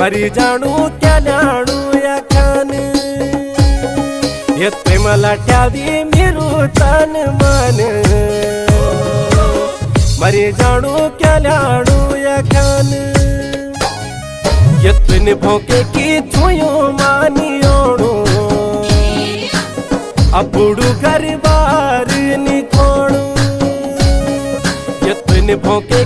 मरी जाणू क्या न्याणू या खान ये प्रेमला ठ्यावी मेरू तन मन मरी जाणू क्या न्याणू या खान ये तुन भोके की छुयो मानियोणू अपुडू घर बार निकोणू ये तुन भोके